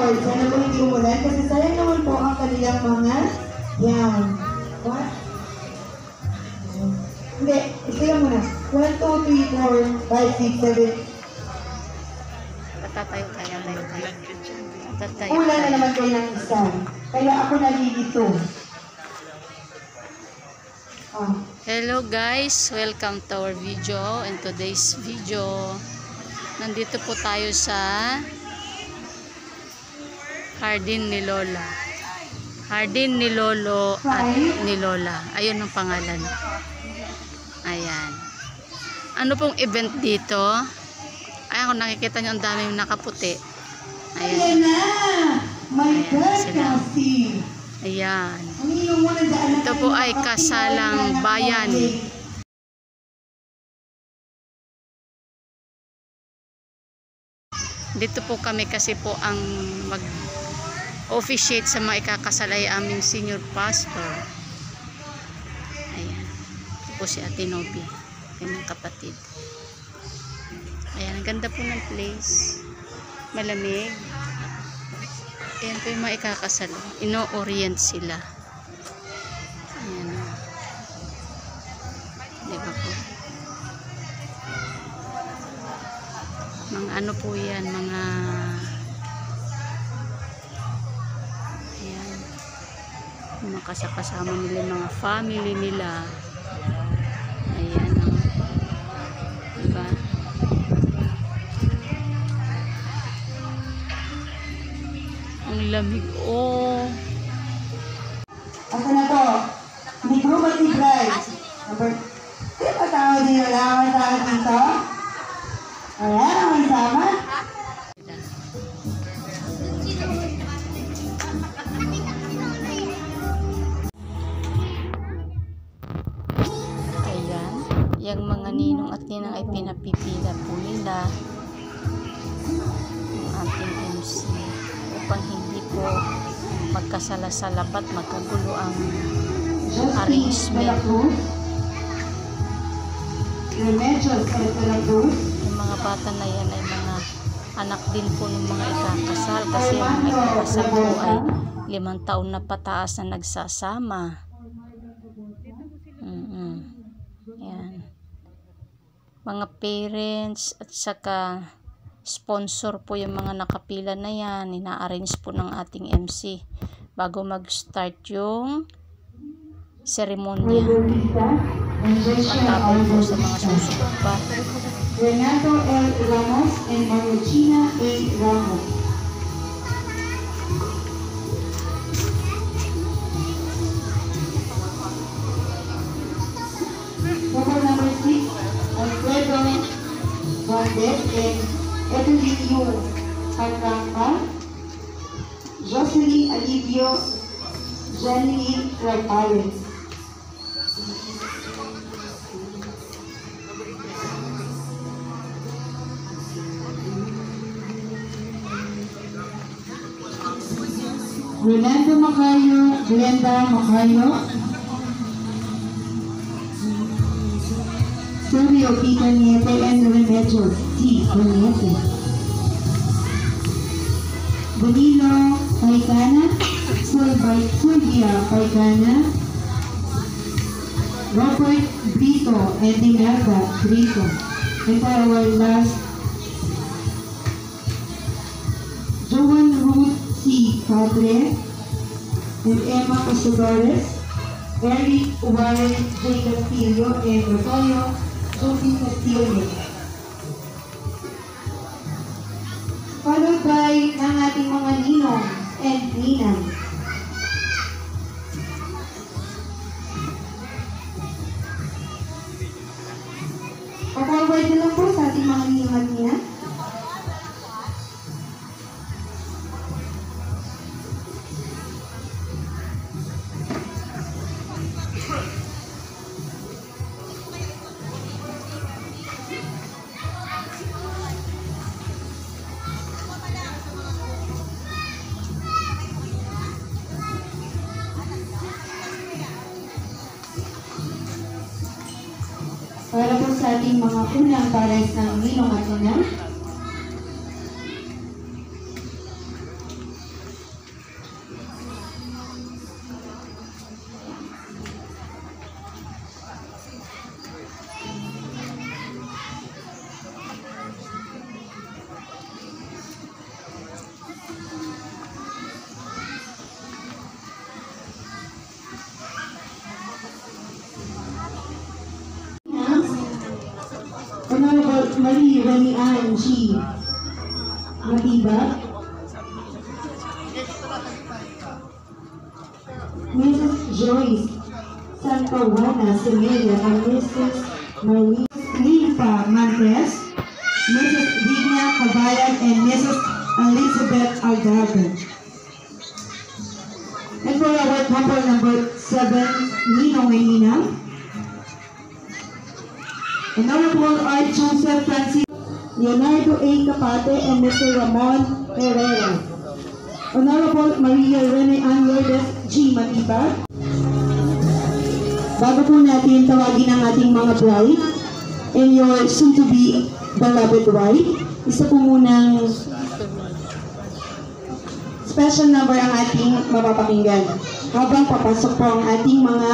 Lord, sana po hindi umulan kasi sayang naman po ang kanilang mga yan. What? Hindi, isila muna. 1, 2, 3, 4, 5, 6, 7. Patatayo tayo. Una na naman kayo ng isa. Kaya ako nalilito. Hello guys, welcome to our video. In today's video, nandito po tayo sa Hardin ni Lola. Hardin ni Lolo at ni Lola. Ayun ang pangalan. Ayan. Ano pong event dito? Ayan, kung nakikita nyo, ang dami yung nakaputi. Ayan. Ayan na! My God, Sila. Cassie! Ayan. Ito po ay kasalang bayan. Dito po kami kasi po ang mag-officiate sa mga ikakasal ay aming senior pastor. Ayan. Ito po si Ate Nobi. Yung kapatid. Ayan. Ang ganda po ng place. Malamig. Ayan po yung mga ikakasal. Ino-orient sila. Ayan. Diba po? Mga ano po yan, mga ayan, mga kasama nila, mga family nila. Ayan, diba? Ang lamig, oh. Ako na po, ni Groom at ni Bride. Number, di ba tawag din yung laman sa akin dito? Ayan, ang sama. Ayan, yung mga ninong at ninang ay pinapipila po nila ang ating MC upang hindi po magkasalasala at magkagulo ang arrangement. Yung mga bata na yan ay mga anak din po ng mga ikakasal kasi ang mga ikakasal po ay 5 taon na pataas na nagsasama. Yan. Mga parents at saka sponsor po yung mga nakapila na yan. Ina-arrange po ng ating MC bago mag-start yung seremonya. Matapos po sa mga susunod pa. Renato L. Ramos and Marugina A. Ramos. Couple number 6, Alfredo Valdez and Evelio Arranca, Jocelyn Alivio Janine Rafael. Rolando Macayo, Glenda Macayo, Sergio P. Cañete and Remedios T. Cañete. Danilo Paicana, Fulvia Paicana, Robert Brito and Imelda Brito. And for our last, Joan Ruth C. Padre and Emma Casudores, Eric Warren J. Castillo and Rosario Sophie Castillo. Followed by ang ating mga ninong and ninang. Paforward na lang po sa ating mga ninong at ninang. Para po sa ating mga unang pares ng ninong at ninang. Marie Remy Ann G. Matibag. Mrs. Joyce Santawana Semilla and Mrs. Marie Limpa Mantes, Mrs. Digna Cabayan and Mrs. Elizabeth Algarve. And for our couple number 7, Nino Medina. Honorable Art Joseph Francis Leonardo A. Capate and Mr. Ramon Herrera. Honorable Maria Rene Ann Lourdes G. Matibag. Bago po natin tawagin ang ating mga bride and your soon-to-be beloved wife, isa po munang special number ang ating mapapakinggan habang papasok po ang ating mga